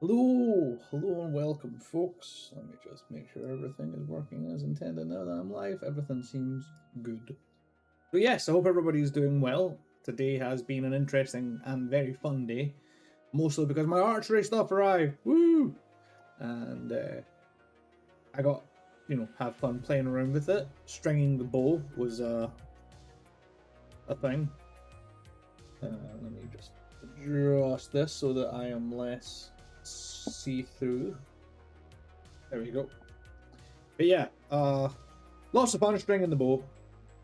Hello and welcome, folks. Let me just make sure everything is working as intended now that I'm live. Everything seems good. So yes, I hope everybody's doing well. Today has been an interesting and very fun day, mostly because my archery stuff arrived. Woo! And I got, have fun playing around with it. Stringing the bow was a thing. Let me just adjust this so that I am less see-through. There we go. But yeah, lots of fun stringing the bow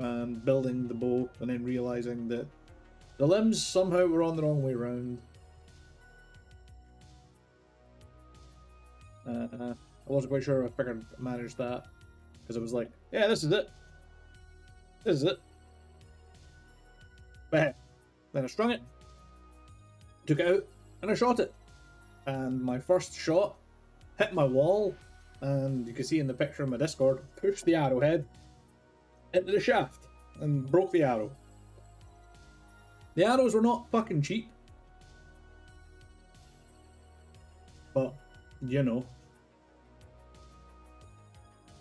and building the bow, and then realizing that the limbs somehow were on the wrong way around. I wasn't quite sure if I could manage that, because I was like, yeah, this is it. This is it. But then I strung it, took it out, and I shot it. And my first shot hit my wall, and you can see in the picture in my Discord, pushed the arrowhead into the shaft and broke the arrow. The arrows were not fucking cheap, but it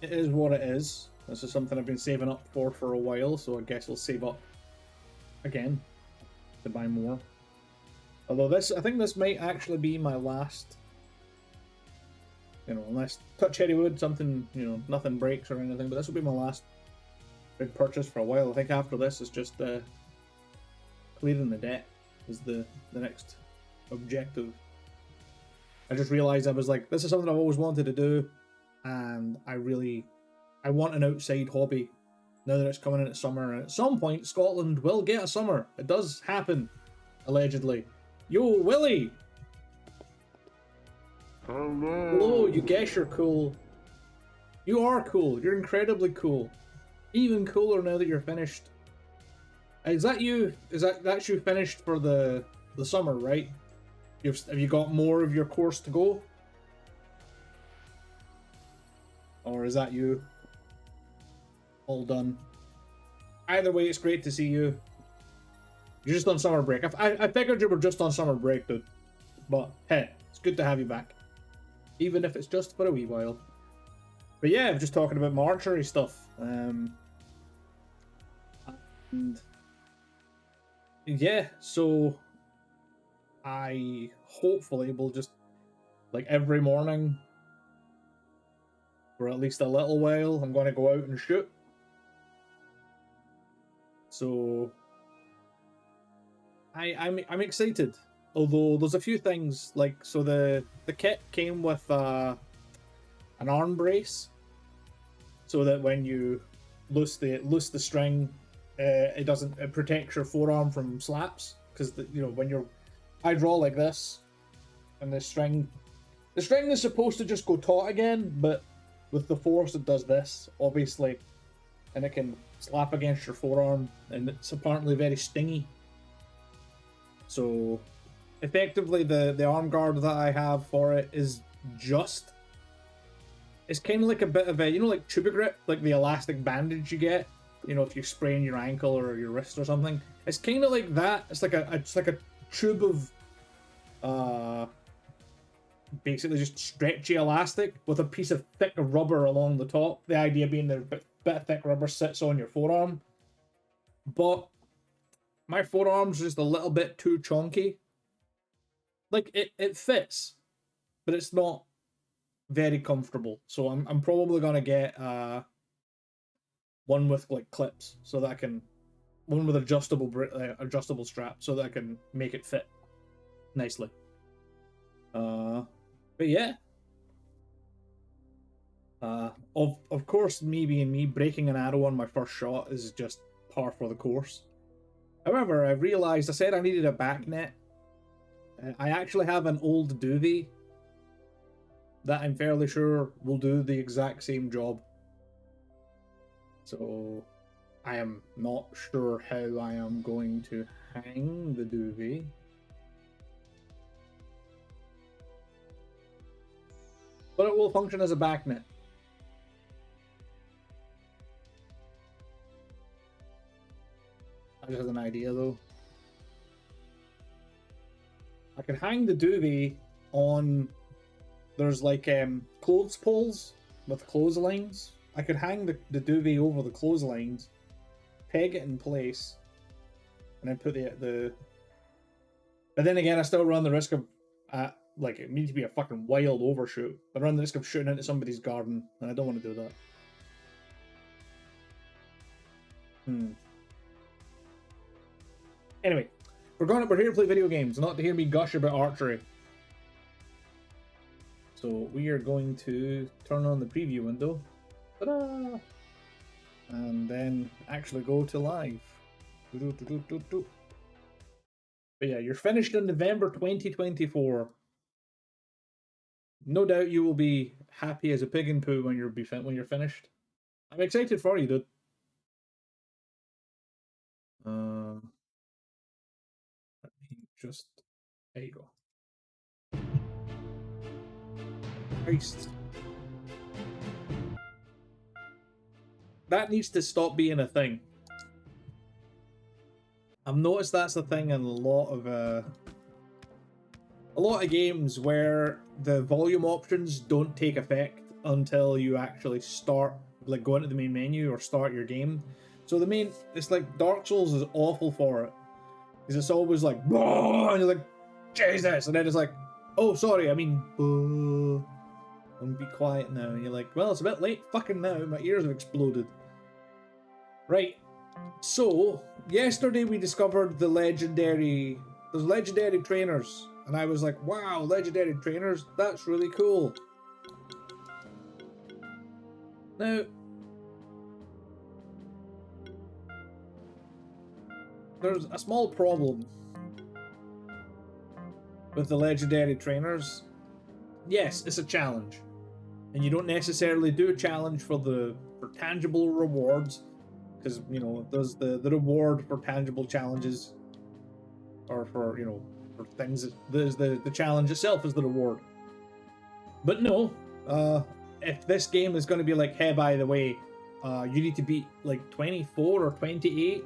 is what it is. This is something I've been saving up for a while, so I guess I'll save up again to buy more. Although I think this might actually be my last, unless touch heavy wood, something, nothing breaks or anything, but this will be my last big purchase for a while. I think after this is just clearing the debt is the next objective. I just realized I was like, this is something I've always wanted to do, and I want an outside hobby now that it's coming in at summer, and at some point Scotland will get a summer. It does happen, allegedly. Yo, Willie! Hello, you guess you're cool. You are cool. You're incredibly cool. Even cooler now that you're finished. Is that you? That's you finished for the summer, right? Have you got more of your course to go? Or is that you? All done. Either way, it's great to see you. You're just on summer break. I figured you were just on summer break, dude. But hey, it's good to have you back. Even if it's just for a wee while. But yeah, I'm just talking about my archery stuff. And yeah, so I hopefully will just, like, every morning for at least a little while, I'm going to go out and shoot. So I'm excited. Although there's a few things, like, so the kit came with an arm brace, so that when you loose the string, it protects your forearm from slaps. Because when I draw like this, and the string is supposed to just go taut again, but with the force it does this, obviously, and it can slap against your forearm, and it's apparently very stingy. So effectively, the arm guard that I have for it is just, it's kind of like a bit of a, like tuba grip, like the elastic bandage you get, if you sprain your ankle or your wrist or something. It's kind of like that. It's like a tube of basically just stretchy elastic with a piece of thick rubber along the top. The idea being that a bit of thick rubber sits on your forearm. But my forearm's just a little bit too chunky. Like, it fits, but it's not very comfortable. So I'm probably gonna get one with like clips, so that I can, one with adjustable strap, so that I can make it fit nicely. But yeah. Of course, me being me, breaking an arrow on my first shot is just par for the course. However, I realized I said I needed a back net. I actually have an old doobie that I'm fairly sure will do the exact same job. So I am not sure how I am going to hang the doobie. But it will function as a back net. I just have an idea though. I can hang the doobie on there's like clothes poles with clotheslines. I could hang the duvet over the clotheslines, peg it in place, and then put the. But then again, I still run the risk of, like, it needs to be a fucking wild overshoot. I run the risk of shooting into somebody's garden, and I don't want to do that. Anyway, we're here to play video games, not to hear me gush about archery. So we are going to turn on the preview window. Ta-da! And then actually go to live. But yeah, you're finished in November 2024. No doubt you will be happy as a pig in poo when you're finished. I'm excited for you, dude. Let me just, there you go. Christ. That needs to stop being a thing. I've noticed that's the thing in a lot of games where the volume options don't take effect until you actually start, like, go into the main menu or start your game. So it's like Dark Souls is awful for it, because it's always like, and you're like, Jesus, and then it's like, oh, sorry, I mean, and be quiet now. And you're like, well, it's a bit late fucking now, my ears have exploded. Right, so yesterday we discovered there's legendary trainers, and I was like, wow, legendary trainers, that's really cool. Now, there's a small problem with the legendary trainers. Yes, it's a challenge, and you don't necessarily do a challenge for tangible rewards, because, you know, there's the reward for tangible challenges, or for, you know, for things. There's the challenge itself is the reward. But no, if this game is going to be like, hey, by the way, you need to beat like 24 or 28.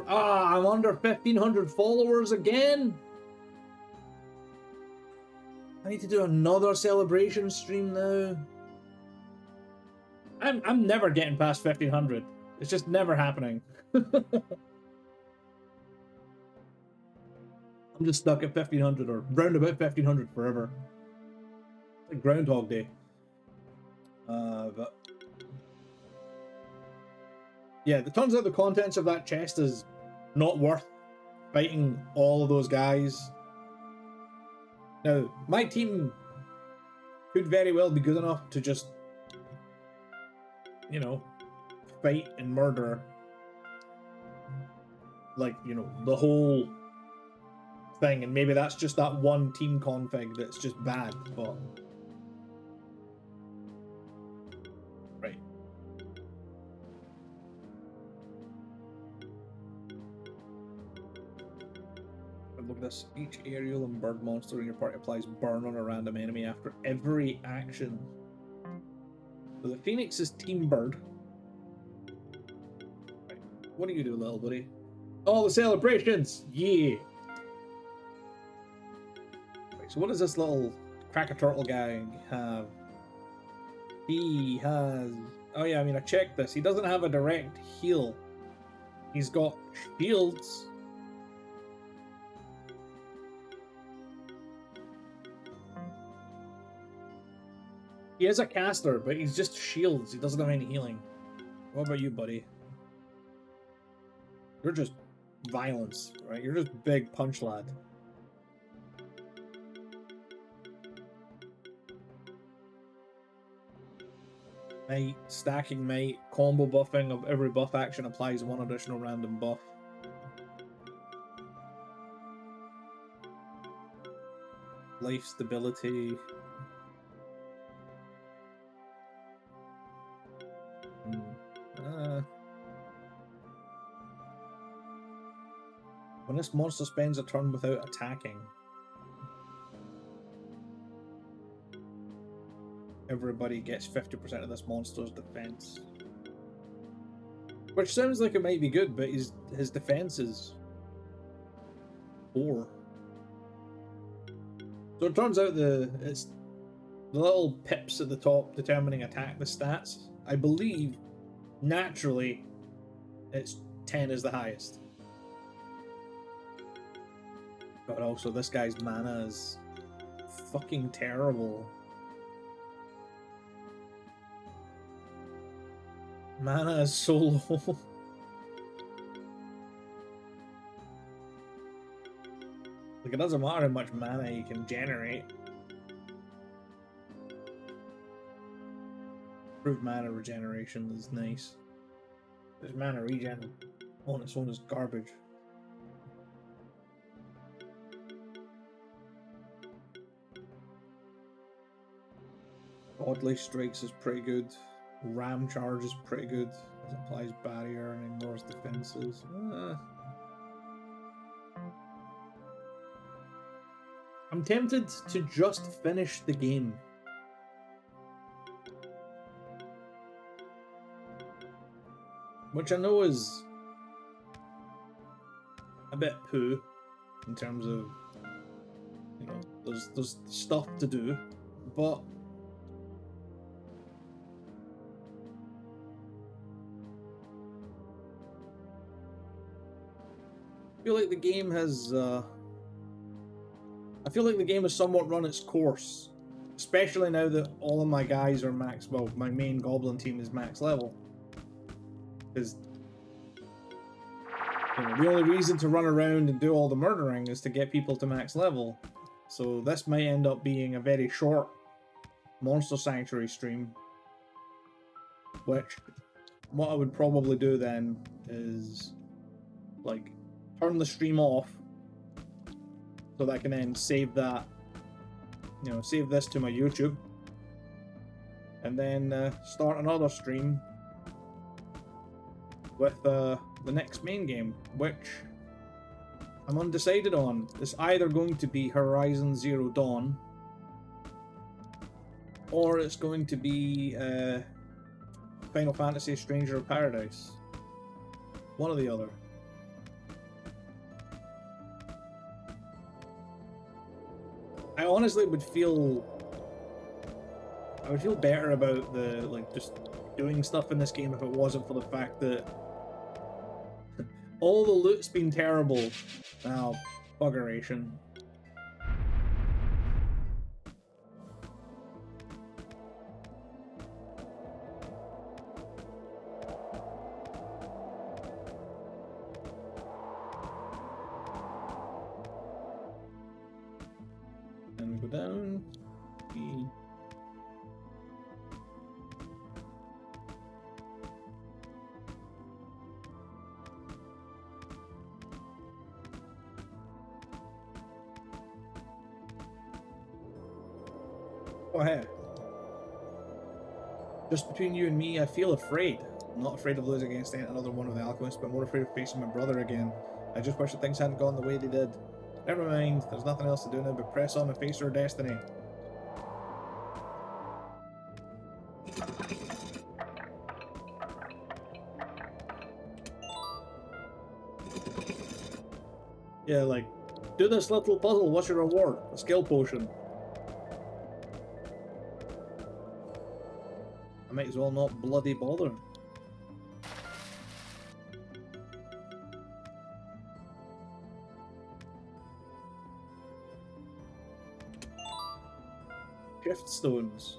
I'm under 1,500 followers again. I need to do another celebration stream now. I'm never getting past 1,500. It's just never happening. I'm just stuck at 1,500, or round about 1,500 forever. It's like Groundhog Day. But yeah, it turns out the contents of that chest is not worth fighting all of those guys. Now, my team could very well be good enough to just, you know, fight and murder, like, you know, the whole thing, and maybe that's just that one team config that's just bad, but... Right. Look at this. Each aerial and bird monster in your party applies burn on a random enemy after every action. So the Phoenix is Team Bird. Right. What do you do, little buddy? All the celebrations! Yeah! Right, so what does this little cracker turtle guy have? He has... Oh yeah, I mean, I checked this. He doesn't have a direct heal. He's got shields. He is a caster, but he's just shields. He doesn't have any healing. What about you, buddy? You're just violence, right? You're just big punch lad. Might, stacking might, combo buffing of every buff action applies one additional random buff. Life stability. When this monster spends a turn without attacking, everybody gets 50% of this monster's defense. Which sounds like it might be good, but his defense is 4. So it turns out it's the little pips at the top determining attack the stats. I believe naturally it's 10 is the highest. But also this guy's mana is fucking terrible. Mana is so low. Like, it doesn't matter how much mana you can generate. Improved mana regeneration is nice. This mana regen on its own is garbage. Godly Strikes is pretty good. Ram Charge is pretty good. It applies barrier and ignores defenses. I'm tempted to just finish the game. Which I know is a bit poo in terms of, you know, there's stuff to do, but I feel like the game has somewhat run its course, especially now that all of my guys are max. Well, my main goblin team is max level, because the only reason to run around and do all the murdering is to get people to max level. So this might end up being a very short Monster Sanctuary stream, which what I would probably do then is like turn the stream off so that I can then save that, you know, save this to my YouTube, and then start another stream with the next main game, which I'm undecided on. It's either going to be Horizon Zero Dawn, or it's going to be Final Fantasy Stranger of Paradise. One or the other. I honestly would feel better about the just doing stuff in this game if it wasn't for the fact that all the loot's been terrible. Now, buggeration. And go down. E. Oh, hey. Just between you and me, I feel afraid. I'm not afraid of losing against another one of the alchemists, but more afraid of facing my brother again. I just wish that things hadn't gone the way they did. Never mind, there's nothing else to do now but press on and face our destiny. Yeah, like, do this little puzzle, what's your reward? A skill potion. I might as well not bloody bother. Shift stones.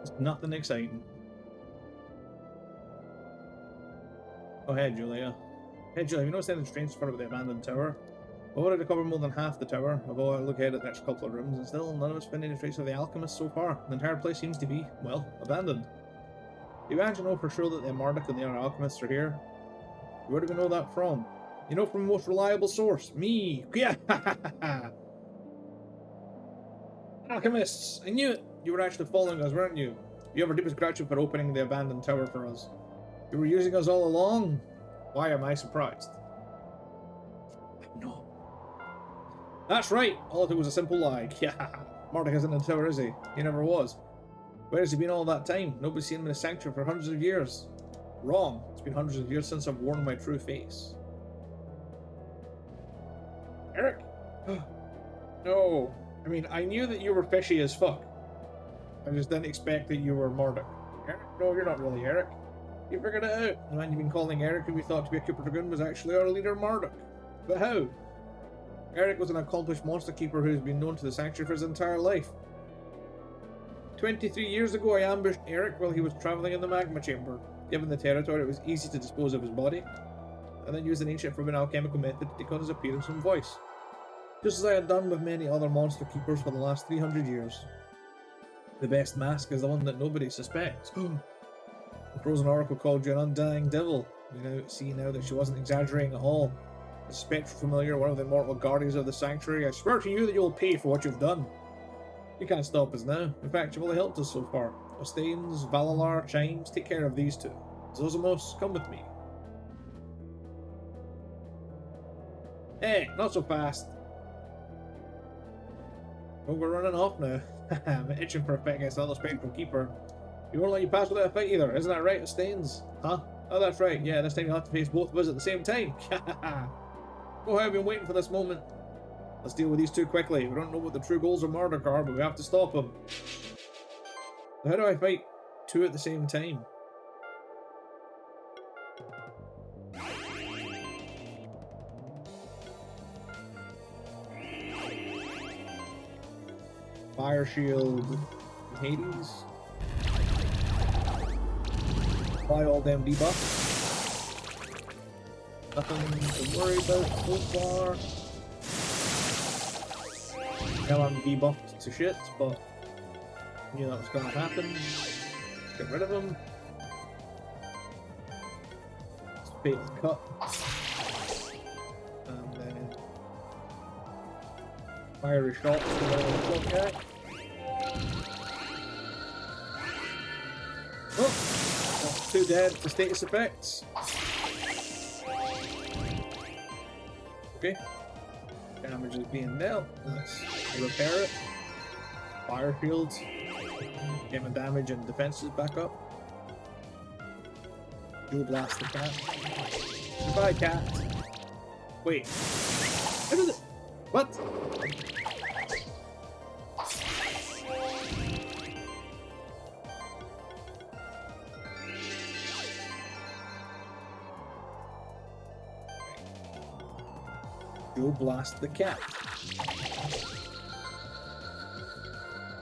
It's nothing exciting. Oh, hey, Julia. Hey, Julia, have you noticed anything strange about the abandoned tower? We've already covered more than half the tower, although I look ahead at the next couple of rooms, and still none of us find any trace of the alchemist so far. The entire place seems to be, well, abandoned. Do you actually know for sure that the Marduk and the other alchemists are here? Where do we know that from? You know, from the most reliable source. Me! Yeah! Alchemists! I knew it! You were actually following us, weren't you? You have our deepest gratitude for opening the abandoned tower for us. You were using us all along? Why am I surprised? I'm not. That's right! All of it was a simple lie. Yeah. Marduk isn't in the tower, is he? He never was. Where has he been all that time? Nobody's seen him in a sanctuary for hundreds of years. Wrong. It's been hundreds of years since I've worn my true face. Eric? No. I mean, I knew that you were fishy as fuck. I just didn't expect that you were Marduk. Eric? No, you're not really Eric. You figured it out. The man you've been calling Eric, who we thought to be a Cooper Dragoon, was actually our leader, Marduk. But how? Eric was an accomplished monster keeper who's been known to the sanctuary for his entire life. 23 years ago, I ambushed Eric while he was travelling in the magma chamber. Given the territory, it was easy to dispose of his body, and then used an ancient forbidden alchemical method to take on his appearance and voice. Just as I had done with many other monster keepers for the last 300 years. The best mask is the one that nobody suspects. The frozen oracle called you an undying devil. We now see that she wasn't exaggerating at all. A spectral familiar, one of the immortal guardians of the sanctuary, I swear to you that you'll pay for what you've done. You can't stop us now. In fact, you've only helped us so far. Ostains, Valalar, Chimes, take care of these two. Zozimos, come with me. Hey, not so fast. Oh, we're running off now. I'm itching for a fight against another spectral keeper. You won't let you pass without a fight either, isn't that right, Ostains? Huh? Oh, that's right. Yeah, this time you'll have to face both of us at the same time. Oh, I've been waiting for this moment. Let's deal with these two quickly. We don't know what the true goals of Marduk are, but we have to stop them. So how do I fight two at the same time? Fire Shield, Hades. Apply all them debuffs. Nothing to worry about so far. Now I'm debuffed to shit, but I knew that was going to happen. Get rid of him. Fatal cut. And then fiery shot to the guy. Oh! That's 2 dead for status effects. Okay. Damage is being dealt. Let's repair it. Fire shields. Get my damage and defenses back up. Dual blast the cat. Goodbye, cat. Wait. How did it? What? Dual blast the cat.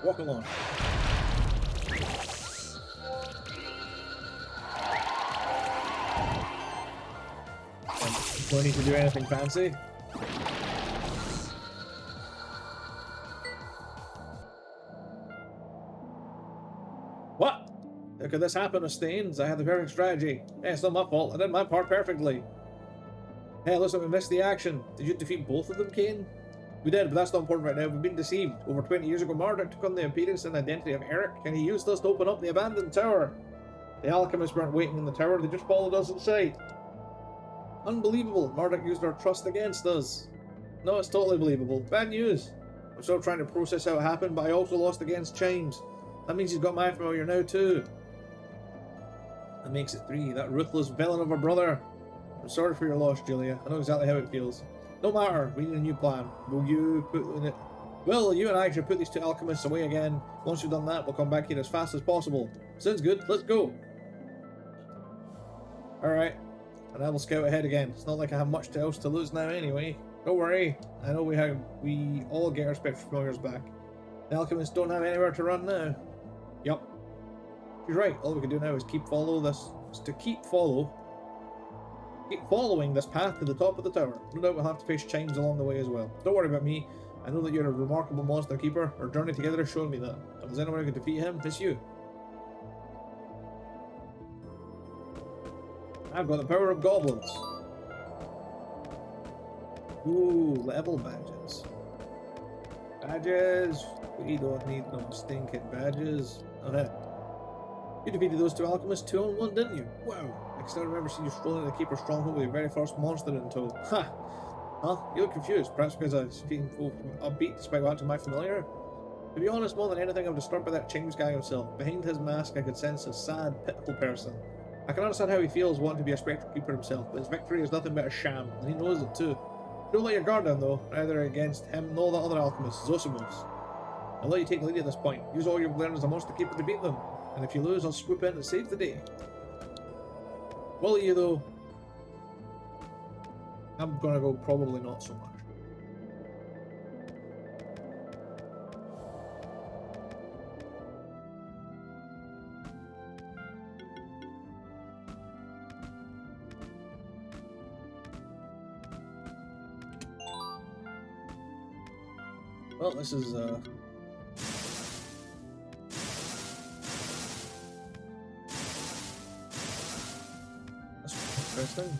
Walk along. Don't need to do anything fancy. What? How could this happen with Stains? I had the perfect strategy. Hey, it's not my fault. I did my part perfectly. Hey, listen, we missed the action. Did you defeat both of them, Kain? We did, but that's not important right now. We've been deceived. Over 20 years ago, Marduk took on the appearance and identity of Eric, and he used us to open up the abandoned tower. The alchemists weren't waiting in the tower, they just followed us inside. Unbelievable. Marduk used our trust against us. No, it's totally believable. Bad news. I'm still trying to process how it happened, but I also lost against Chimes. That means he's got my familiar now too. That makes it 3. That ruthless villain of a brother. I'm sorry for your loss, Julia. I know exactly how it feels. No matter. We need a new plan. Will you and I should put these 2 alchemists away again. Once we've done that, we'll come back here as fast as possible. Sounds good. Let's go. Alright. And I will scout ahead again. It's not like I have much else to lose now anyway. Don't worry. I know we all get our spectral familiars back. The alchemists don't have anywhere to run now. Yup. She's right. All we can do now is keep following this path to the top of the tower. No doubt we'll have to face Chimes along the way as well. Don't worry about me. I know that you're a remarkable monster keeper. Our journey together has shown me that. If there's anyone who can defeat him, it's you. I've got the power of goblins. Ooh, level badges. Badges. We don't need no stinking badges. Okay. You defeated those 2 alchemists 2 on 1, didn't you? Wow. I can still remember seeing you strolling in the Keeper's stronghold with your very first monster in tow. Ha! Huh? You look confused. Perhaps because I was feeling upbeat despite what happened to my familiar? To be honest, more than anything, I'm disturbed by that Ching's guy himself. Behind his mask, I could sense a sad, pitiful person. I can understand how he feels wanting to be a Spectral Keeper himself, but his victory is nothing but a sham, and he knows it too. Don't let your guard down, though, neither against him nor the other alchemist, Zosimos. I'll let you take the lead at this point. Use all you've learned as a Monster Keeper to beat them, and if you lose, I'll swoop in and save the day. Will you, though? I'm gonna go probably not so much. Well, this is that's interesting.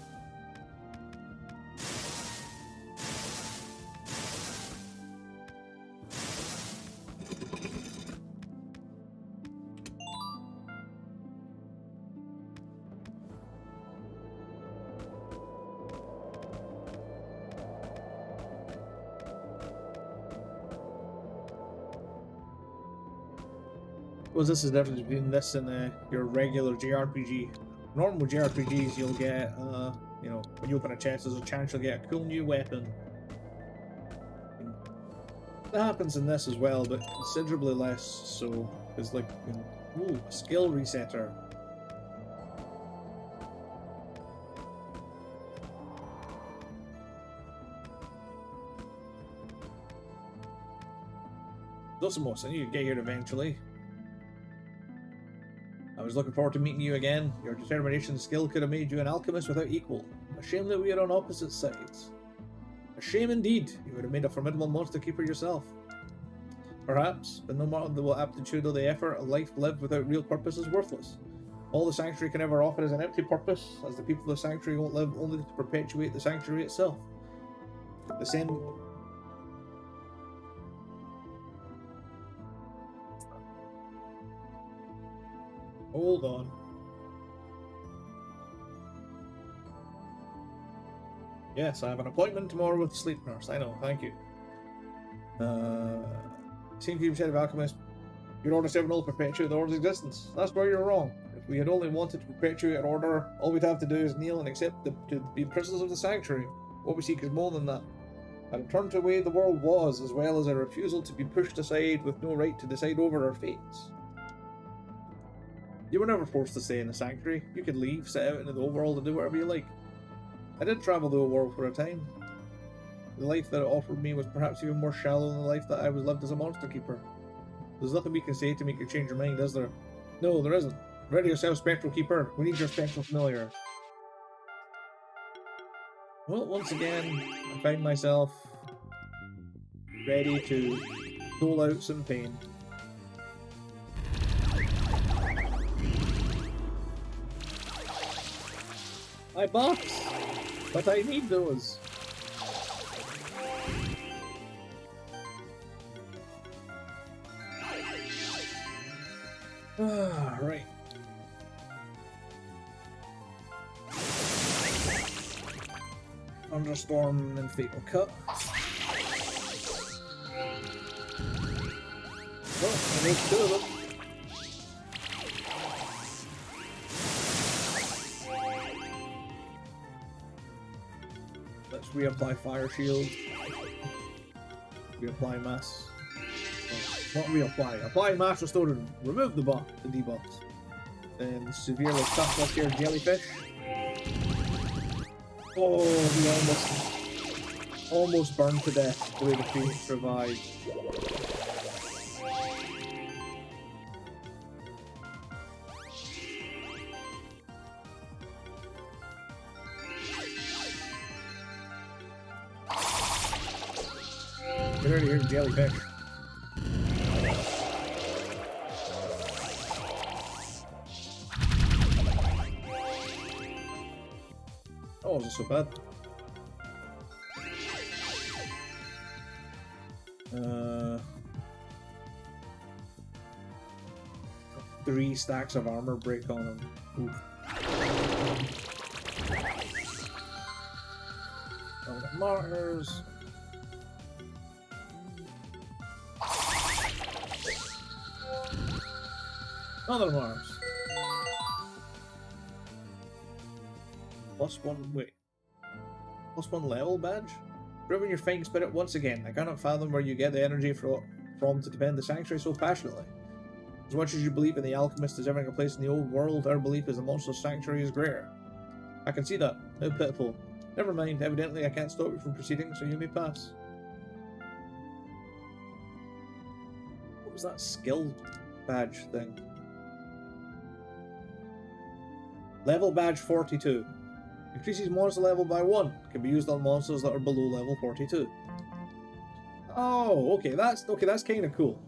Well, this is the difference between this and your regular JRPG. Normal JRPGs, you'll get, you know, when you open a chest, there's a chance you'll get a cool new weapon. That happens in this as well, but considerably less so. It's like, you know, ooh, a skill resetter. Zosimos, I knew you'd get here eventually. I was looking forward to meeting you again. Your determination and skill could have made you an alchemist without equal. A shame that we are on opposite sides. A shame indeed. You would have made a formidable monster keeper yourself. Perhaps, but no matter the aptitude or the effort, a life lived without real purpose is worthless. All the Sanctuary can ever offer is an empty purpose, as the people of the Sanctuary won't live only to perpetuate the Sanctuary itself. The same... Hold on. Yes, I have an appointment tomorrow with the sleep nurse. I know, thank you. Seems you said of alchemist, your order 7 will perpetuate the order's existence. That's where you're wrong. If we had only wanted to perpetuate an order, all we'd have to do is kneel and accept to be prisoners of the Sanctuary. What we seek is more than that. A return to the way the world was, as well as a refusal to be pushed aside with no right to decide over our fates. You were never forced to stay in the Sanctuary. You could leave, set out into the old world and do whatever you like. I did travel the old world for a time. The life that it offered me was perhaps even more shallow than the life that I was lived as a Monster Keeper. There's nothing we can say to make you change your mind, is there? No, there isn't. Ready yourself, Spectral Keeper. We need your Spectral Familiar. Well, once again, I find myself ready to dole out some pain. My box! But I need those. Right. Thunderstorm and Fatal Cut. Oh, I made 2 of them. Let's reapply Fire Shield. Reapply Mass. Not reapply. Apply Mass Restore to remove the buff, the debuffs. Then severely stuck up here, Jellyfish. Oh, we almost burned to death the way the Phoenix revived. Get out of here, Jellyfish. Oh, wasn't so bad. 3 stacks of armor break on him. Oof. Martyrs. Other Mars. +1, wait. +1 level badge? Proving your fighting spirit once again. I cannot fathom where you get the energy from to defend the sanctuary so passionately. As much as you believe in the alchemist deserving a place in the old world, our belief is the monstrous sanctuary is greater. I can see that. How pitiful. Never mind, evidently I can't stop you from proceeding, so you may pass. What was that skill badge thing? Level badge 42. Increases monster level by 1. Can be used on monsters that are below level 42. Oh, okay, that's kind of cool.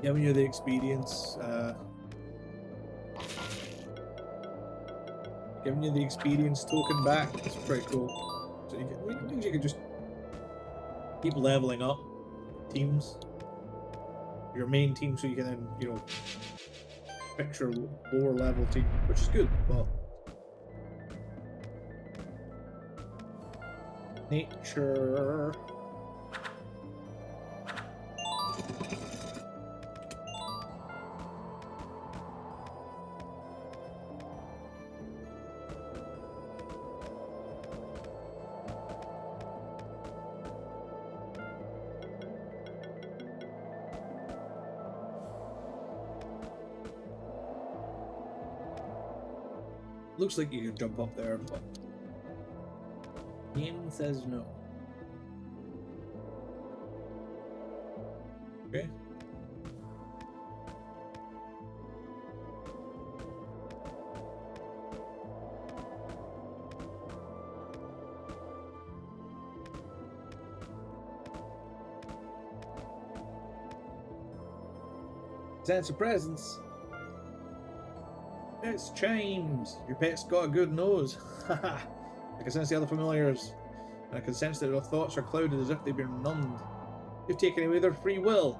Giving you the experience, giving you the experience token back. It's pretty cool. So you can just keep leveling up teams, your main team, so you can then, you know, pick your lower level team, which is good. Well, nature. Looks like you can jump up there, but game says no. Okay. Sense of presence. It's James! Your pet's got a good nose. Haha. I can sense the other familiars, and I can sense that their thoughts are clouded as if they've been numbed. You've taken away their free will.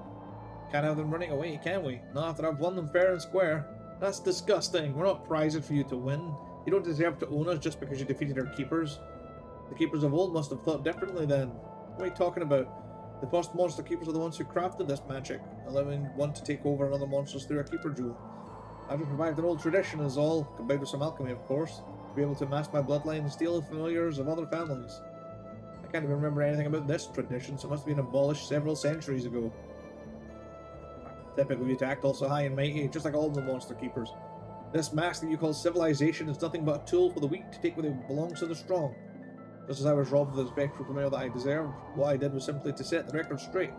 Can't have them running away, can we? Not after I've won them fair and square. That's disgusting. We're not prizing for you to win. You don't deserve to own us just because you defeated our keepers. The keepers of old must have thought differently then. What are you talking about? The first monster keepers are the ones who crafted this magic, allowing one to take over another monsters through a keeper jewel. I've just revived an old tradition is all, combined with some alchemy of course, to be able to mask my bloodline and steal the familiars of other families. I can't even remember anything about this tradition, so it must have been abolished several centuries ago. Typical of you to act all so high and mighty, just like all the monster keepers. This mask that you call civilization is nothing but a tool for the weak to take what belongs to the strong. Just as I was robbed of the spectral premiere that I deserved, what I did was simply to set the record straight.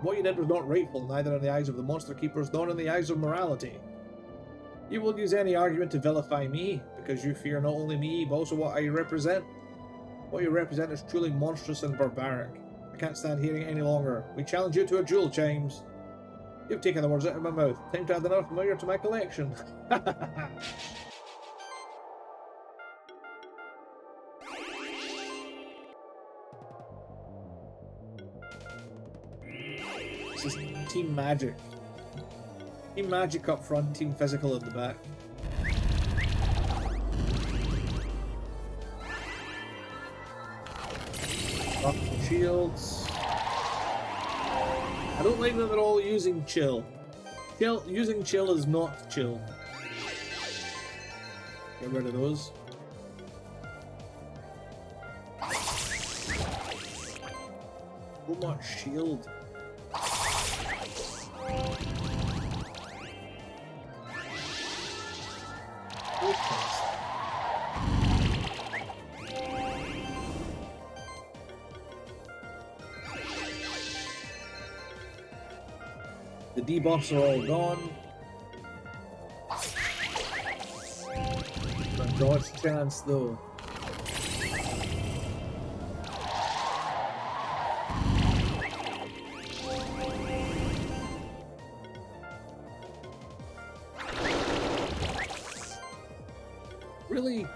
What you did was not rightful, neither in the eyes of the monster keepers nor in the eyes of morality. You will use any argument to vilify me, because you fear not only me, but also what I represent. What you represent is truly monstrous and barbaric. I can't stand hearing it any longer. We challenge you to a duel, James. You've taken the words out of my mouth. Time to add another familiar to my collection. This is Team Magic. Team Magic up front, Team Physical at the back. Up the shields. I don't like that they're all using chill. Using chill is not chill. Get rid of those. So much shield. The debuffs are all gone. But dodge chance though. Really?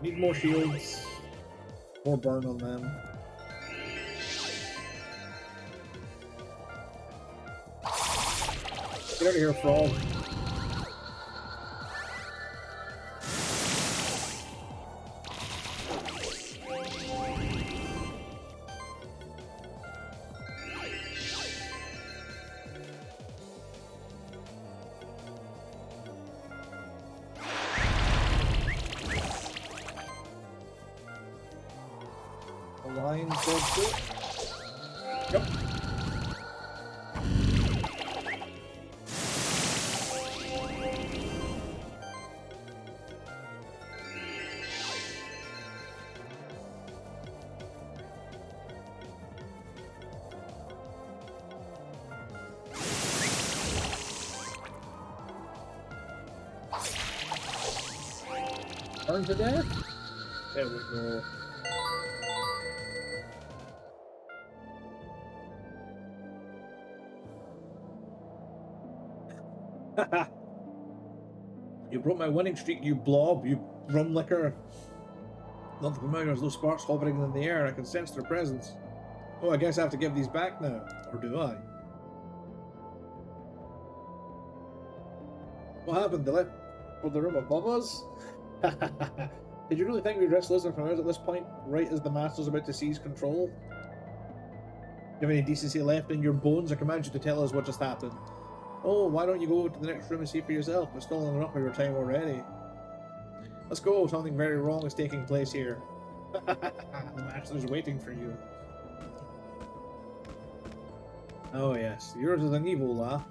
Need more shields. More burn on them. Get out of here, frog. The lion's dead too. Yep. Burn to death? There we go. You broke my winning streak, you blob, you rum licker. Not familiar, those sparks hovering in the air. I can sense their presence. Oh, I guess I have to give these back now. Or do I? What happened? They left for the room above us? Did you really think we'd risk losing from us at this point, right as the Master's about to seize control? Do you have any decency left in your bones? I command you to tell us what just happened. Oh, why don't you go to the next room and see for yourself? We've stolen enough of your time already. Let's go, something very wrong is taking place here. The Master's waiting for you. Oh yes, yours is an evil laugh.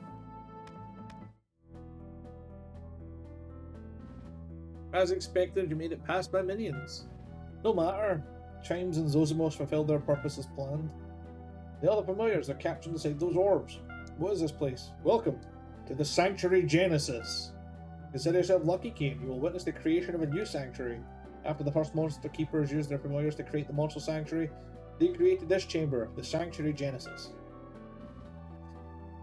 As expected, you made it past my minions. No matter. Chimes and Zosimos fulfilled their purpose as planned. The other familiars are captured inside those orbs. What is this place? Welcome to the Sanctuary Genesis. Consider yourself lucky, Kain. You will witness the creation of a new sanctuary. After the first monster keepers used their familiars to create the monster sanctuary, they created this chamber, the Sanctuary Genesis.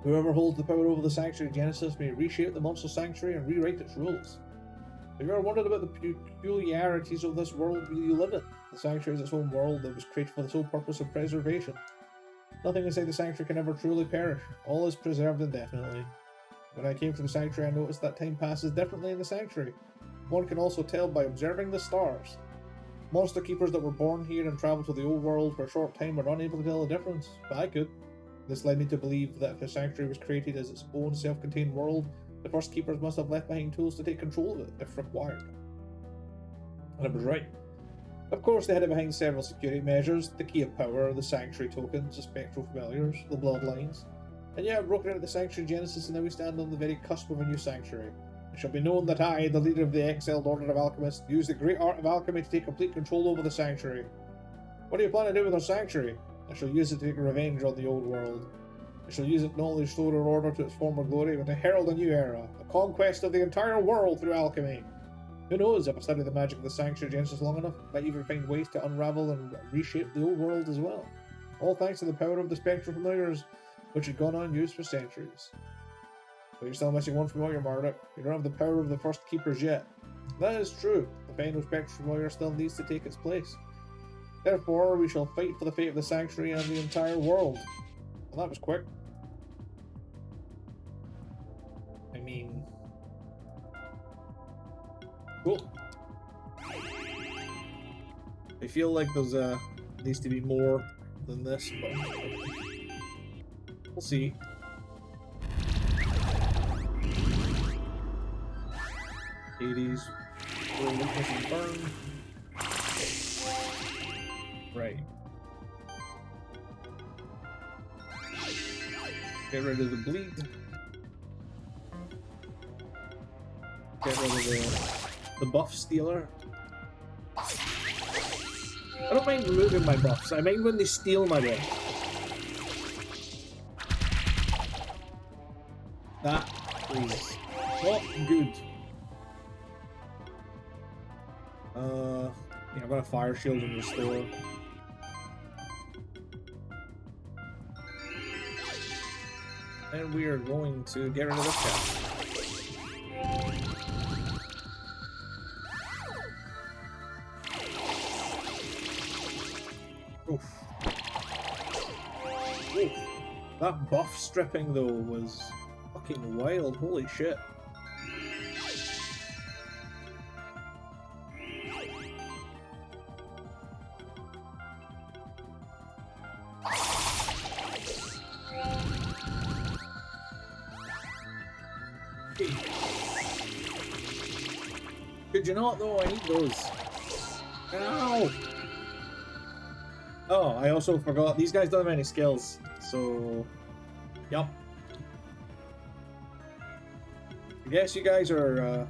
Whoever holds the power over the Sanctuary Genesis may reshape the monster sanctuary and rewrite its rules. Have you ever wondered about the peculiarities of this world you live in? The sanctuary is its own world that was created for the sole purpose of preservation. Nothing inside the sanctuary can ever truly perish. All is preserved indefinitely. When I came to the sanctuary, I noticed that time passes differently in the sanctuary. One can also tell by observing the stars. Monster keepers that were born here and travelled to the old world for a short time were unable to tell the difference, but I could. This led me to believe that if the sanctuary was created as its own self-contained world, the first keepers must have left behind tools to take control of it, if required. And I was right. Of course, they had it behind several security measures, the key of power, the sanctuary tokens, the spectral familiars, the bloodlines. And yet I've broken out the Sanctuary Genesis, and now we stand on the very cusp of a new sanctuary. It shall be known that I, the leader of the exiled order of alchemists, use the great art of alchemy to take complete control over the sanctuary. What do you plan to do with our sanctuary? I shall use it to take revenge on the old world. I shall use it not only to restore our order to its former glory, but to herald a new era, a conquest of the entire world through alchemy. Who knows, if I study the magic of the Sanctuary Genesis long enough, I might even find ways to unravel and reshape the old world as well. All thanks to the power of the spectral familiars, which had gone unused for centuries. But you're still missing one familiar, Marduk. You don't have the power of the first keepers yet. That is true. The final spectral familiar still needs to take its place. Therefore, we shall fight for the fate of the sanctuary and the entire world. Well, that was quick. I mean... Cool. I feel like there's needs to be more than this, but we'll see. Hades, weakness and burn. Right. Get rid of the bleed. Get rid of the buff stealer. I don't mind removing my buffs. I mind when they steal my buff. That, please. Not good. Yeah, I'm gonna fire shield and restore. And we are going to get rid of this guy. Oof. Oof. That buff stripping though was fucking wild. Holy shit. Could you not though? I need those. Ow! Oh, I also forgot. These guys don't have any skills, so... Yup. I guess you guys are,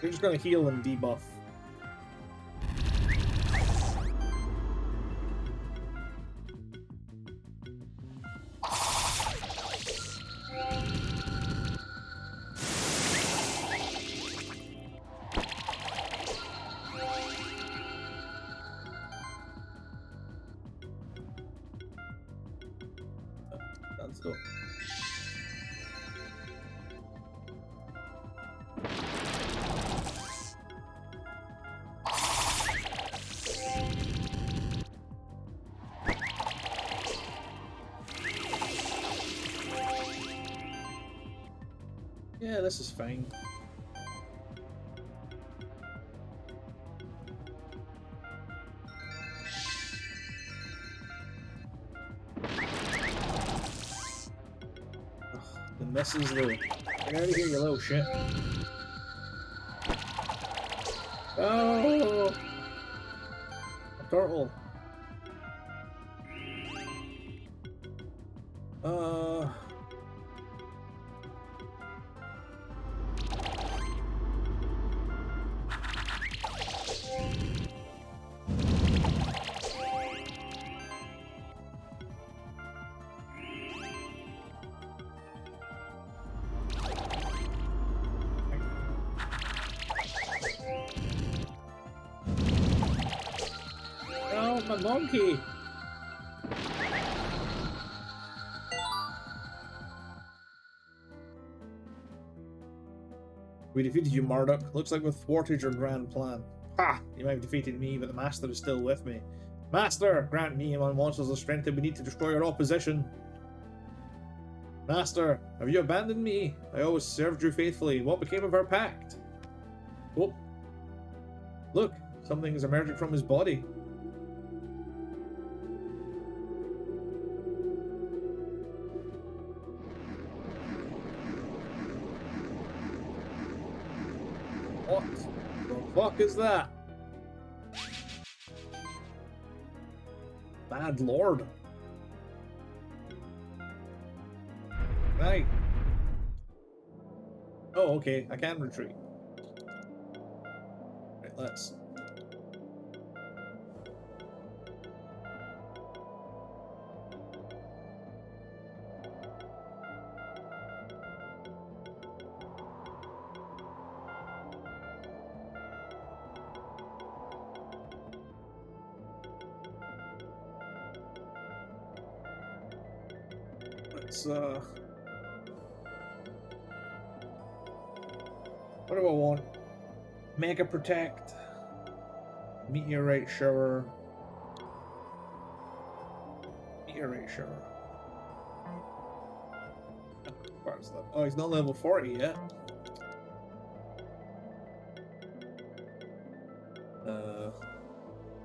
They're just gonna heal and debuff. Let's go. Yeah, this is fine. Ugh, the misses though. Get out of here, you little shit. Oh! A turtle. Oh, my monkey! We defeated you, Marduk. Looks like we've thwarted your grand plan. Ha! You might have defeated me, but the Master is still with me. Master! Grant me and my monsters the strength that we need to destroy your opposition. Master, have you abandoned me? I always served you faithfully. What became of our pact? Oh. Look, something is emerging from his body. What the fuck is that? Bad Lord. Right. Oh, okay. I can retreat. Right, let's... What do I want? Mega Protect. Meteorite Shower. Meteorite Shower. Where's that? Oh, he's not level 40 yet.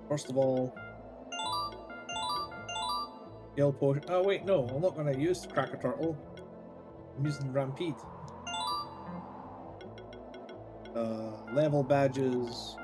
First of all... Gale Potion. Oh, wait, no. I'm not going to use Cracker Turtle. I'm using Rampede. Level badges.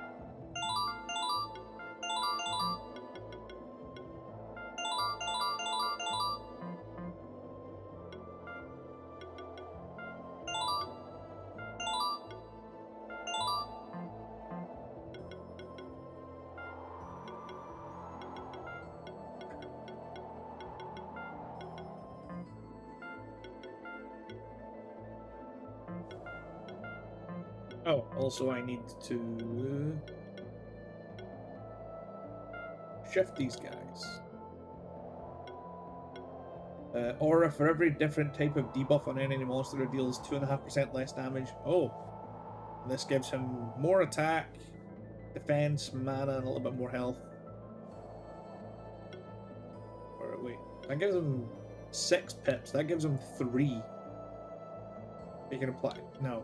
Oh, also I need to shift these guys. Aura for every different type of debuff on any monster, it deals 2.5% less damage. Oh. And this gives him more attack, defense, mana, and a little bit more health. Or wait, that gives him 6 pips. That gives him 3. He can apply. No.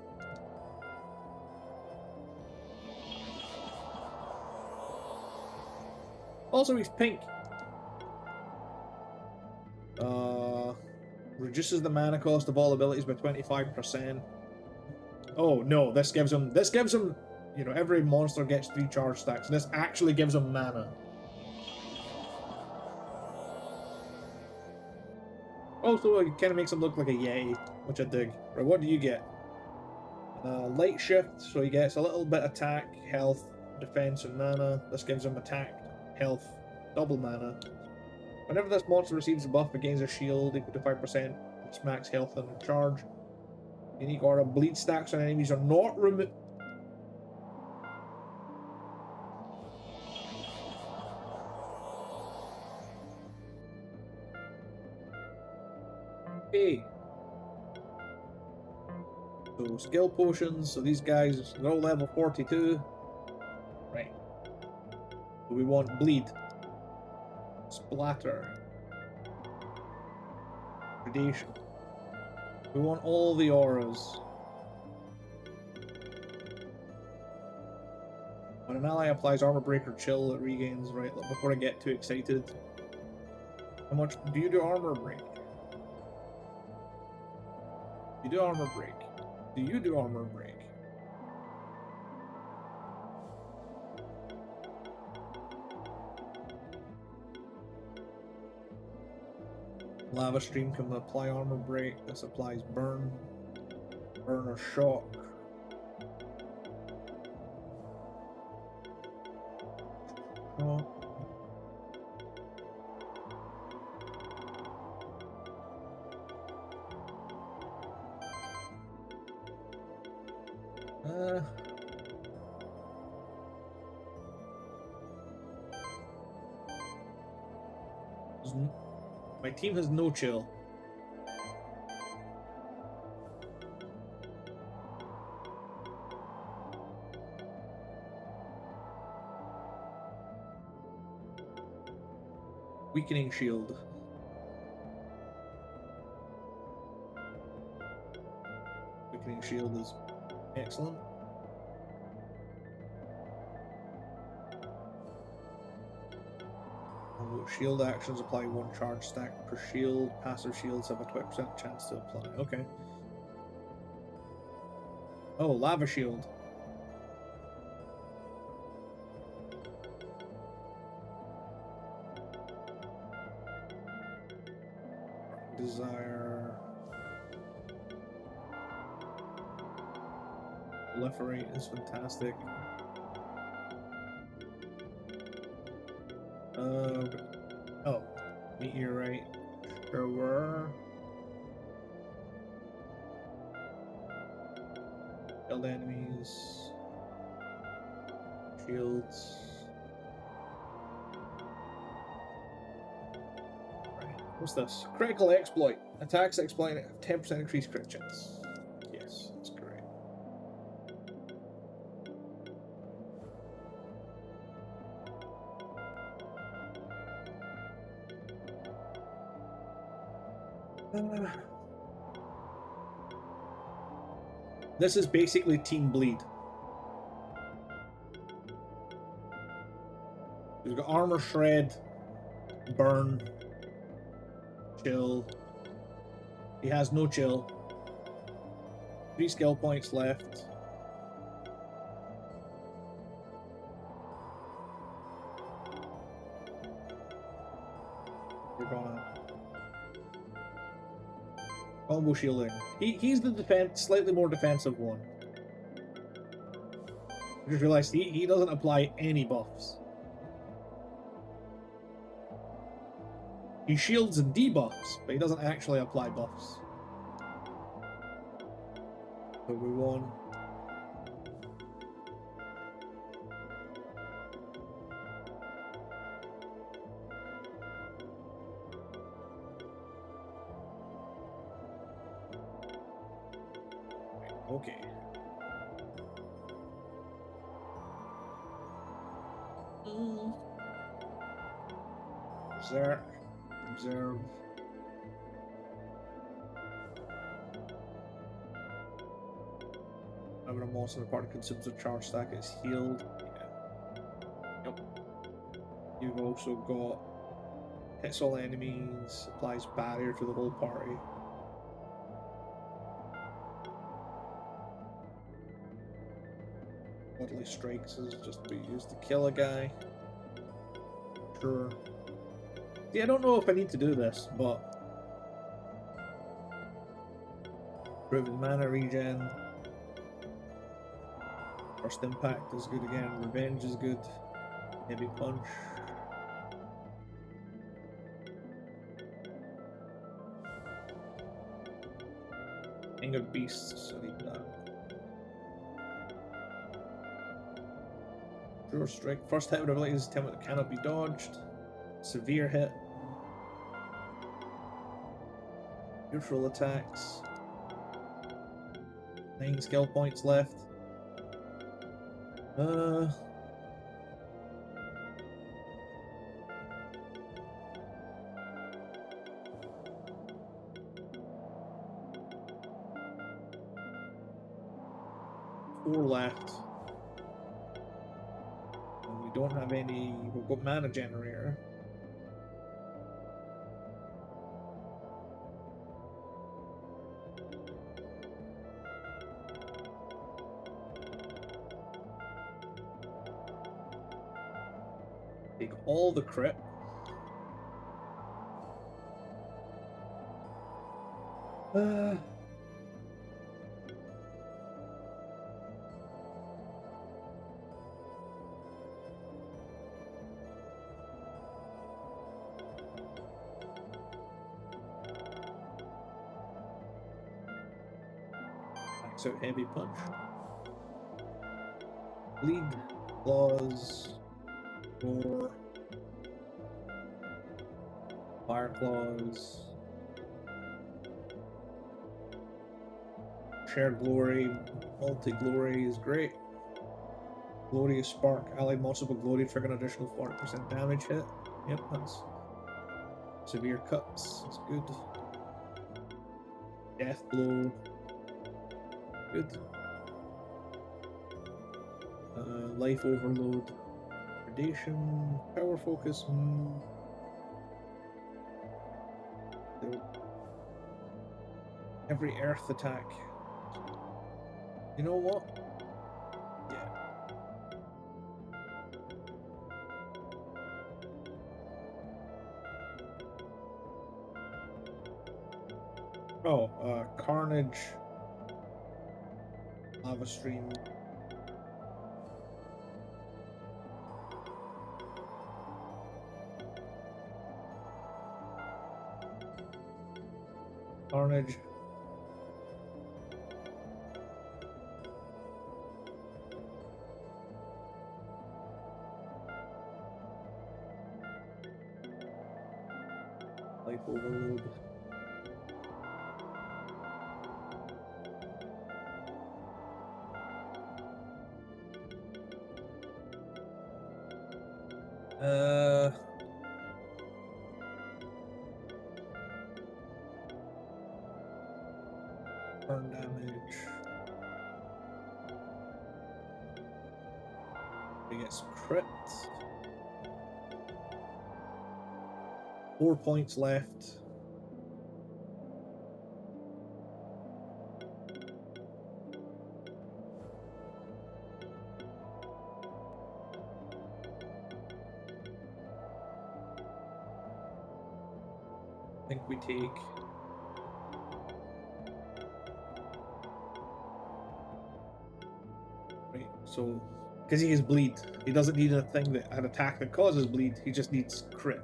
Also, he's pink. Reduces the mana cost of all abilities by 25%. Oh no, this gives him, you know, every monster gets 3 charge stacks. This actually gives him mana. Also, it kind of makes him look like a Yeti, which I dig. Right, what do you get? Light shift, so he gets a little bit attack, health, defense, and mana. This gives him attack, health, double mana. Whenever this monster receives a buff, it gains a shield equal to 5%, its max health and charge. Unique aura, bleed stacks on enemies are not removed. Okay. So skill potions, so these guys, they're all level 42. Right. So we want bleed. Splatter. Predation. We want all the auras. When an ally applies Armor Break or Chill, it regains, right, before I get too excited. How much do you do Armor Break? You do Armor Break. Do you do Armor Break? Lava Stream can apply Armor Break. This applies Burn. Burn or Shock. Shock. My team has no chill. Weakening shield. Weakening shield is excellent. Shield actions apply 1 charge stack per shield. Passive shields have a 20% chance to apply. Okay. Oh, lava shield. Desire. Proliferate is fantastic. Oh, meteorite. Sure. Killed enemies. Shields. Right. What's this? Critical exploit. Attacks exploit 10% increased crit chance. Yes, that's great. This is basically Team Bleed. We've got Armor Shred, Burn, Chill. He has no chill. 3 skill points left. We're gonna combo shielding. He's the slightly more defensive one. I just realized he doesn't apply any buffs. He shields and debuffs, but he doesn't actually apply buffs. So we won. Okay. Mm. Berserk. Observe. Whenever a monster in the party consumes a charge stack, it's healed. Yeah. Yep. You've also got hits all enemies, applies barrier to the whole party. Bodily strikes is just to be used to kill a guy. Sure. See, I don't know if I need to do this, but proven mana regen. First impact is good again. Revenge is good. Heavy punch. King of Beasts, I need that. Sure strike. First hit with ability is attempt that cannot be dodged. Severe hit. Neutral attacks. 9 skill points left. 4 left. And we don't have any. We've got mana generator. Take all the crit. Max out heavy punch. Bleed, claws, roar, fire claws, shared glory, multi glory is great. Glorious spark, allied monster with glory trigger an additional 40% damage hit. Yep, that's severe cuts. That's good. Death blow. Good. Life overload. Predation. Power focus. Every earth attack. You know what? Yeah. Oh, Carnage. Lava Stream. Carnage. Life overload. Burn damage. He gets crit. 4 points left. I think we take right, so because he is bleed, he doesn't need a thing that an attack that causes bleed, he just needs crit.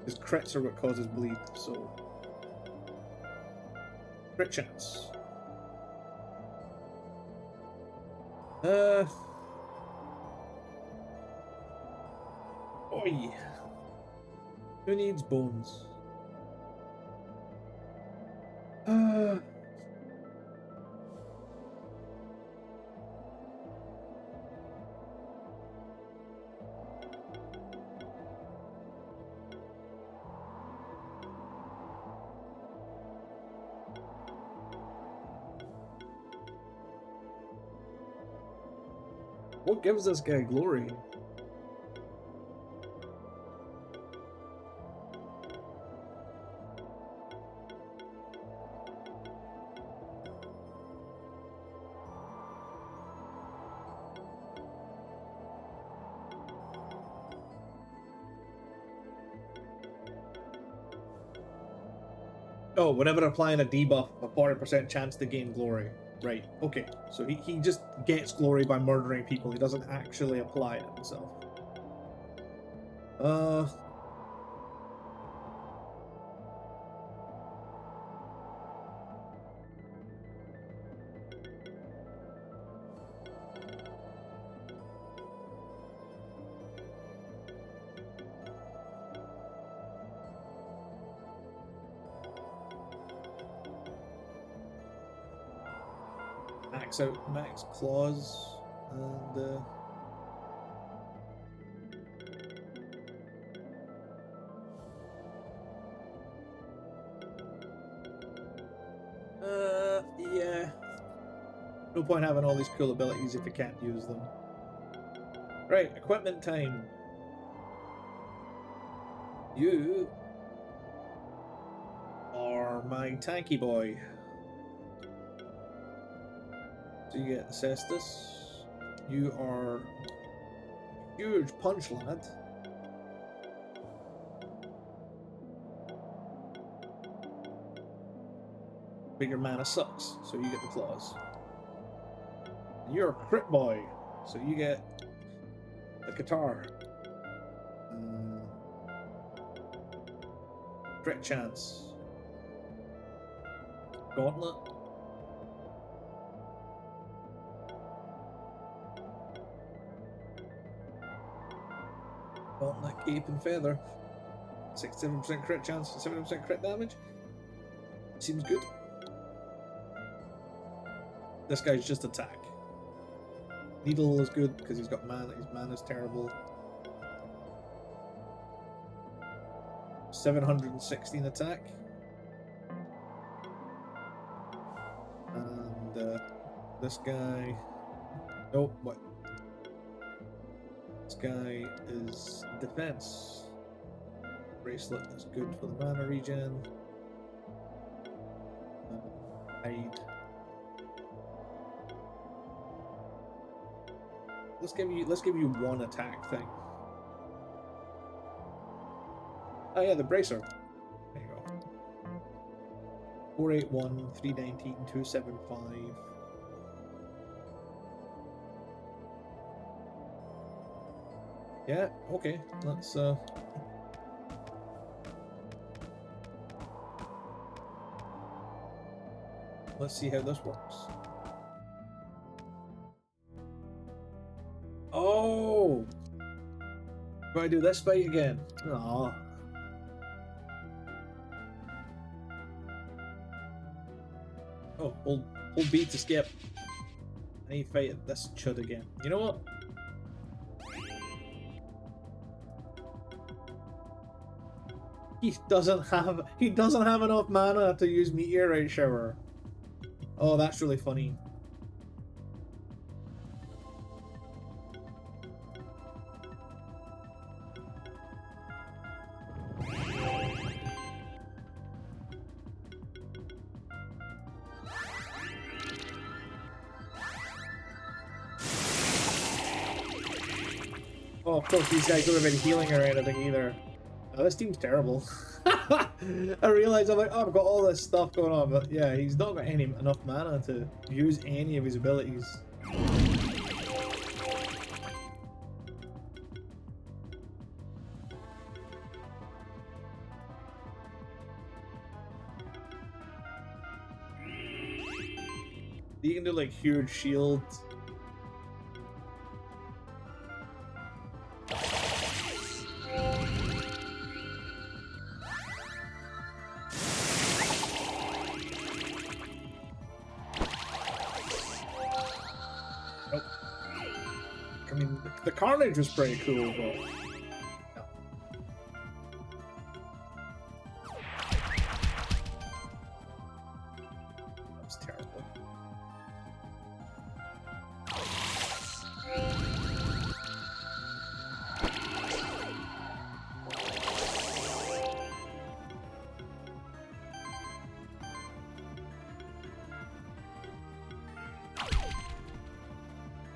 His crits are what causes bleed, so crit chance. Oi. Who needs bones? What gives this guy glory? Oh, whenever applying a debuff, a 40% chance to gain glory. Right, okay. So he just gets glory by murdering people. He doesn't actually apply it himself. Max out Max Claws and yeah. No point having all these cool abilities if you can't use them. Right, equipment time. You are my tanky boy. So you get Cestus. You are huge punch lad. But your mana sucks, so you get the claws. And you're a crit boy, so you get the guitar. Crit chance. Gauntlet. Gauntlet, cape and feather. 67% crit chance, 70% crit damage. Seems good. This guy's just attack. Needle is good because he's got mana. His mana's terrible. 716 attack. And this guy. Nope, what? This guy is defense. Bracelet is good for the mana regen. Hide. Let's give you one attack thing. Oh yeah, the bracer. There you go. 481, 319, 275. Yeah, okay. Let's see how this works. Oh! Do I do this fight again? Aww. Oh, hold B to skip. I need to fight this chud again. You know what? He doesn't have enough mana to use Meteorite Shower. Oh, that's really funny. Oh, of course, these guys don't have any healing or anything either. Oh, this team's terrible. I realized I'm like, oh, I've got all this stuff going on, but yeah, he's not got enough mana to use any of his abilities. You can do like huge shield. The Carnage was pretty cool, but no. That was terrible.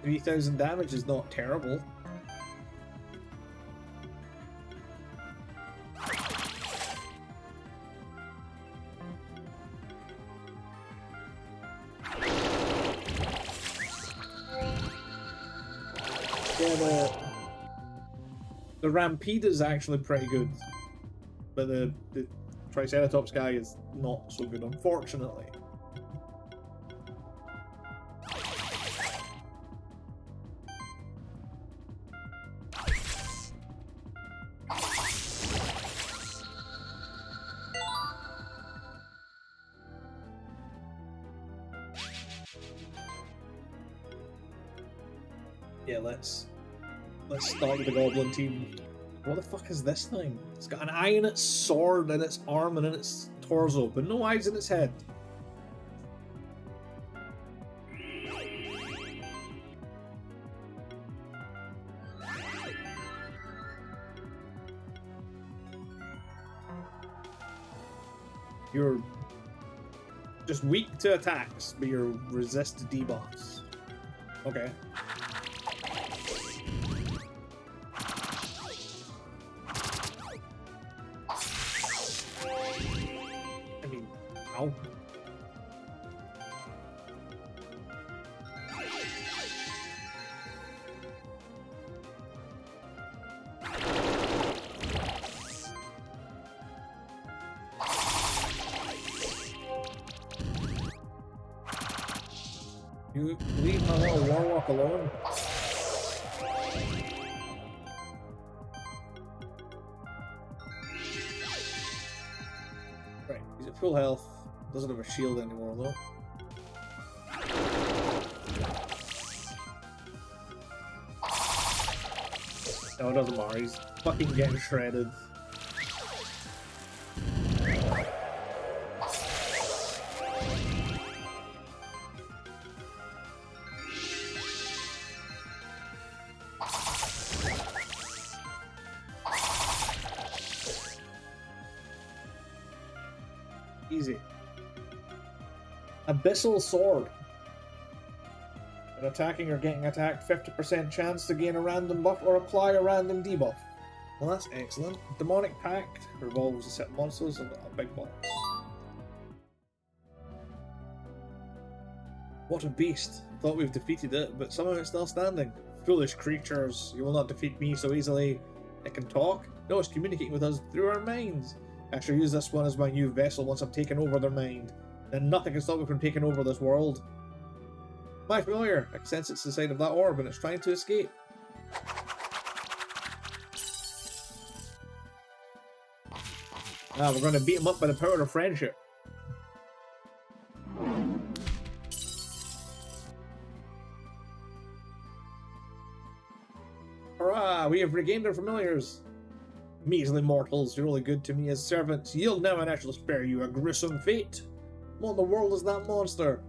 3,000 damage is not terrible. Yeah, the Rampede is actually pretty good, but the Triceratops guy is not so good, unfortunately. Yeah, let's start with the Goblin team. What the fuck is this thing? It's got an eye in its sword, in its arm, and in its torso, but no eyes in its head. You're just weak to attacks, but you're resist to debuffs. Okay. I mean, ow. You leave my little warlock alone. Right, he's at full health. Doesn't have a shield anymore though. No, it doesn't matter. He's fucking getting shredded. Easy. Abyssal Sword. When attacking or getting attacked, 50% chance to gain a random buff or apply a random debuff. Well, that's excellent. Demonic Pact revolves a set of monsters and a big box. What a beast. Thought we've defeated it, but somehow it's still standing. Foolish creatures, you will not defeat me so easily. It can talk? No, it's communicating with us through our minds. I shall use this one as my new vessel once I've taken over their mind. Then nothing can stop me from taking over this world. My familiar, I can sense it's inside of that orb and it's trying to escape. Ah, we're going to beat him up by the power of friendship. Hurrah, we have regained our familiars. Measly mortals, you're only good to me as servants. Yield now and I shall spare you a gruesome fate. What in the world is that monster?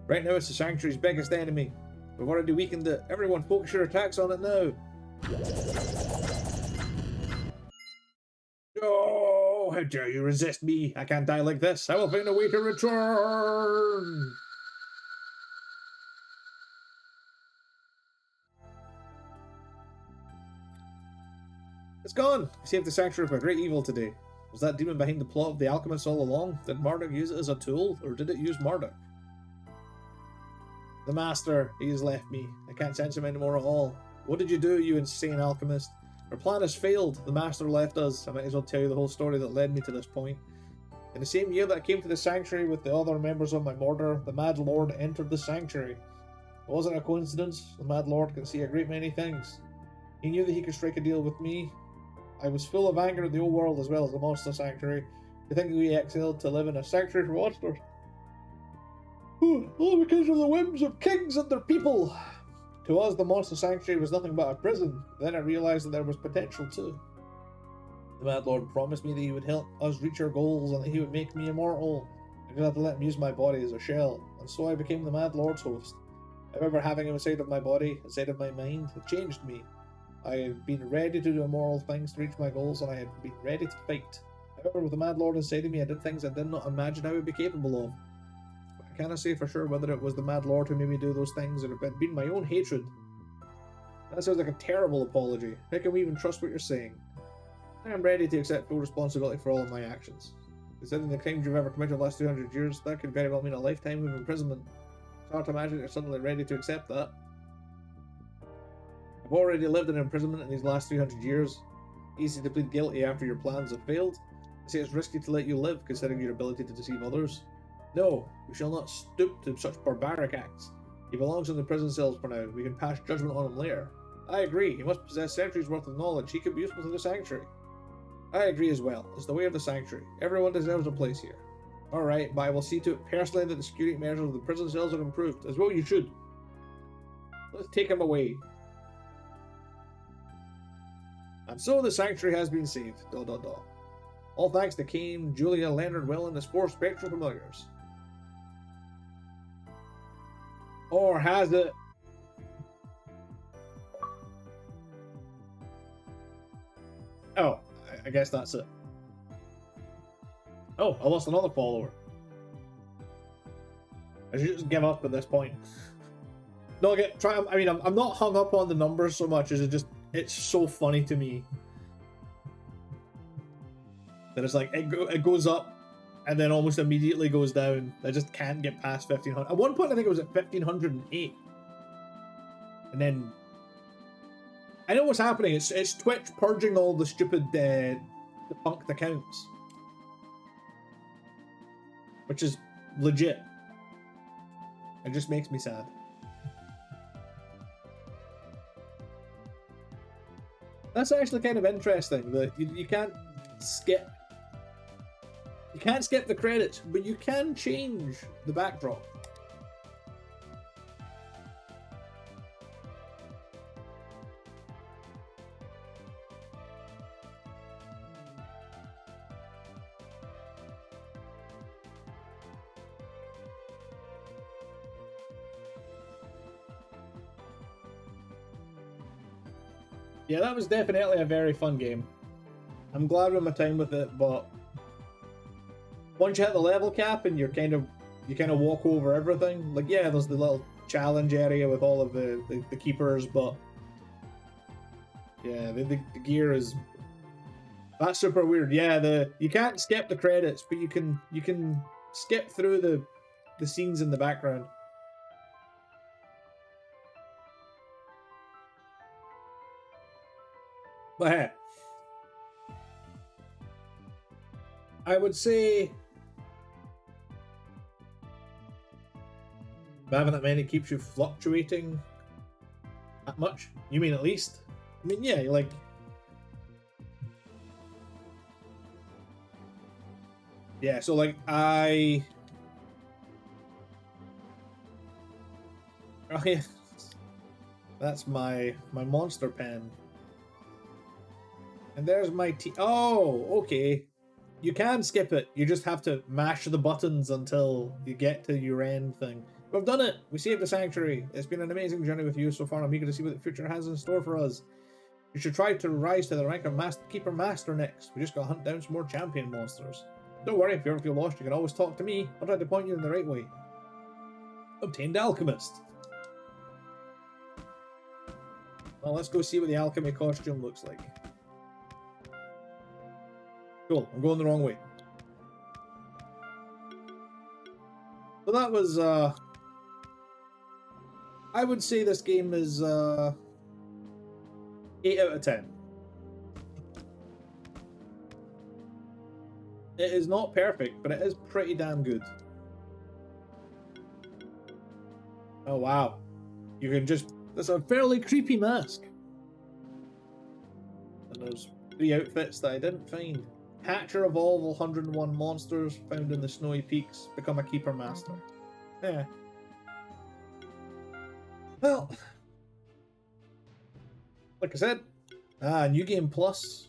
Right now it's the Sanctuary's biggest enemy. We've already weakened it. Everyone focus your attacks on it now. Oh, how dare you resist me? I can't die like this. I will find a way to return. It's gone! We saved the Sanctuary from a great evil today. Was that demon behind the plot of the alchemists all along? Did Marduk use it as a tool, or did it use Marduk? The Master, he has left me. I can't sense him anymore at all. What did you do, you insane alchemist? Our plan has failed. The Master left us. I might as well tell you the whole story that led me to this point. In the same year that I came to the Sanctuary with the other members of my order, the Mad Lord entered the Sanctuary. It wasn't a coincidence. The Mad Lord can see a great many things. He knew that he could strike a deal with me. I was full of anger at the old world as well as the monster sanctuary. To think that we exiled to live in a sanctuary for monsters. All because of the whims of kings and their people. To us, the monster sanctuary was nothing but a prison. Then I realized that there was potential too. The Mad Lord promised me that he would help us reach our goals and that he would make me immortal. I just had to let him use my body as a shell, and so I became the Mad Lord's host. However, having him inside of my body, inside of my mind, it changed me. I had been ready to do immoral things to reach my goals, and I had been ready to fight. However, with the Mad Lord inside of me, I did things I did not imagine I would be capable of. I cannot say for sure whether it was the Mad Lord who made me do those things, or if it had been my own hatred. That sounds like a terrible apology. How can we even trust what you're saying? I am ready to accept full responsibility for all of my actions. Considering the crimes you've ever committed in the last 200 years, that could very well mean a lifetime of imprisonment. It's hard to imagine you're suddenly ready to accept that. I've already lived in imprisonment in these last 300 years. Easy to plead guilty after your plans have failed. I say it's risky to let you live, considering your ability to deceive others. No, we shall not stoop to such barbaric acts. He belongs in the prison cells for now. We can pass judgment on him later. I agree. He must possess centuries worth of knowledge. He could be useful to the sanctuary. I agree as well. It's the way of the sanctuary. Everyone deserves a place here. Alright, but I will see to it personally that the security measures of the prison cells are improved. As well you should. Let's take him away. And so the sanctuary has been saved. ... All thanks to Kain, Julia, Leonard, Will, and his 4 spectral familiars. Or has it? Oh, I guess that's it. Oh, I lost another follower. I should just give up at this point. No, I'm not hung up on the numbers so much as it's so funny to me that it's like it goes up and then almost immediately goes down. I just can't get past 1500. At one point, I think it was at 1508, and then I know what's happening. It's Twitch purging all the stupid defunct accounts, which is legit. It just makes me sad. That's actually kind of interesting that you can't skip. You can't skip the credits, but you can change the backdrop. Yeah, that was definitely a very fun game. I'm glad with my time with it, but once you hit the level cap and you kind of walk over everything, like, yeah, there's the little challenge area with all of the keepers, but yeah, the gear is, that's super weird. Yeah, you can't skip the credits, but you can skip through the scenes in the background. But hey, I would say having that many keeps you fluctuating that much. You mean at least? I mean, yeah, like, yeah, so like oh yeah, that's my monster pen. And there's my oh, okay. You can skip it. You just have to mash the buttons until you get to your end thing. We've done it! We saved the sanctuary. It's been an amazing journey with you so far. I'm eager to see what the future has in store for us. You should try to rise to the rank of Keeper Master next. We just gotta hunt down some more champion monsters. Don't worry, if you ever feel lost, you can always talk to me. I'll try to point you in the right way. Obtained Alchemist. Well, let's go see what the alchemy costume looks like. Cool, I'm going the wrong way. So that was, I would say this game is, 8 out of 10. It is not perfect, but it is pretty damn good. Oh wow. You can just, that's a fairly creepy mask. And there's 3 outfits that I didn't find. Catcher of all 101 monsters found in the snowy peaks. Become a keeper master. Yeah. Well, like I said, New Game Plus.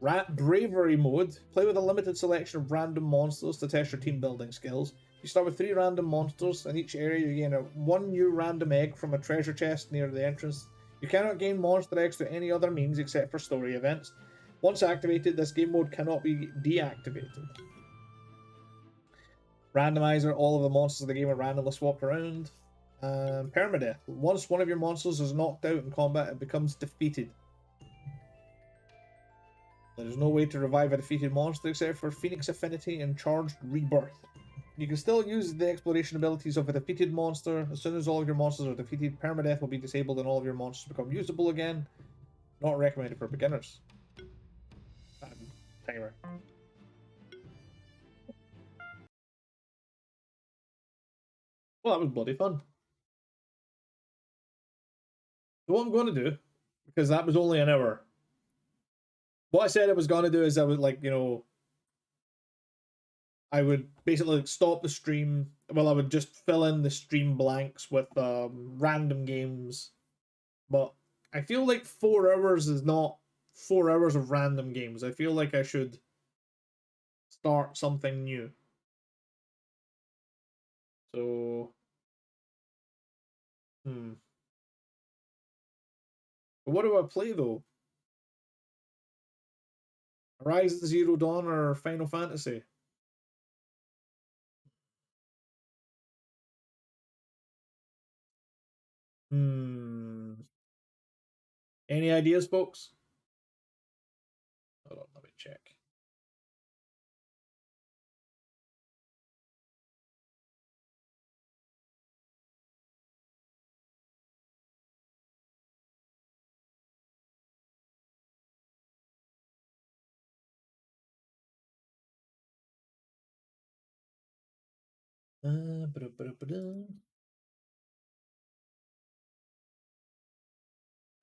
Bravery mode. Play with a limited selection of random monsters to test your team building skills. You start with 3 random monsters. In each area, you gain 1 new random egg from a treasure chest near the entrance. You cannot gain monster eggs through any other means except for story events. Once activated, this game mode cannot be deactivated. Randomizer, all of the monsters of the game are randomly swapped around. Permadeath. Once one of your monsters is knocked out in combat, it becomes defeated. There's no way to revive a defeated monster except for Phoenix Affinity and Charged Rebirth. You can still use the exploration abilities of a defeated monster. As soon as all of your monsters are defeated, permadeath will be disabled and all of your monsters become usable again. Not recommended for beginners. Timer. Well, that was bloody fun. So what I'm going to do, because that was only an hour, what I said I was going to do is I would, like, you know, I would basically stop the stream. Well, I would just fill in the stream blanks with random games. But I feel like 4 hours is not 4 hours of random games. I feel like I should start something new. So, But what do I play though? Horizon Zero Dawn or Final Fantasy? Hmm. Any ideas, folks? Hold on, let me check. I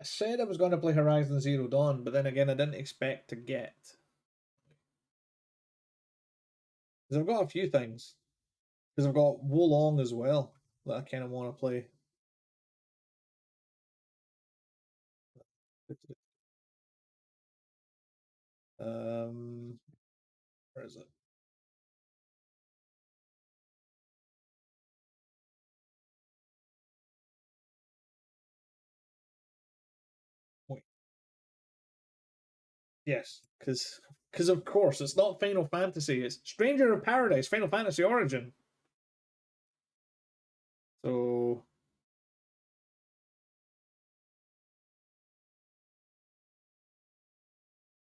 said I was going to play Horizon Zero Dawn, but then again, I didn't expect to get. Because I've got a few things. Because I've got Wolong as well that I kind of want to play. Where is it? Wait. Yes, because of course it's not Final Fantasy. It's Stranger of Paradise, Final Fantasy Origin. So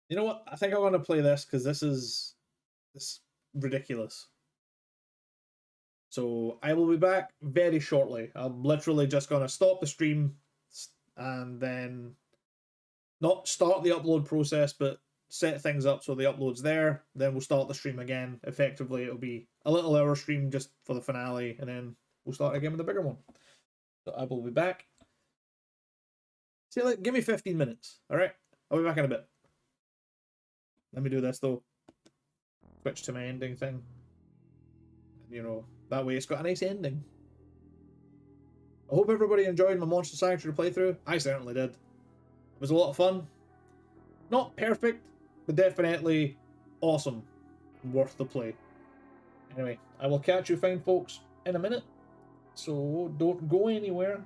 you know what? I think I'm going to play this because this ridiculous. So I will be back very shortly. I'm literally just going to stop the stream and then not start the upload process, but set things up so the upload's there. Then we'll start the stream again. Effectively, it'll be a little hour stream just for the finale, and then we'll start again with the bigger one. So I will be back. See, like, give me 15 minutes. All right, I'll be back in a bit. Let me do this though. Switch to my ending thing. You know, that way it's got a nice ending. I hope everybody enjoyed my Monster Sanctuary playthrough. I certainly did. It was a lot of fun. Not perfect, but definitely awesome. Worth the play. Anyway, I will catch you fine folks in a minute. So don't go anywhere.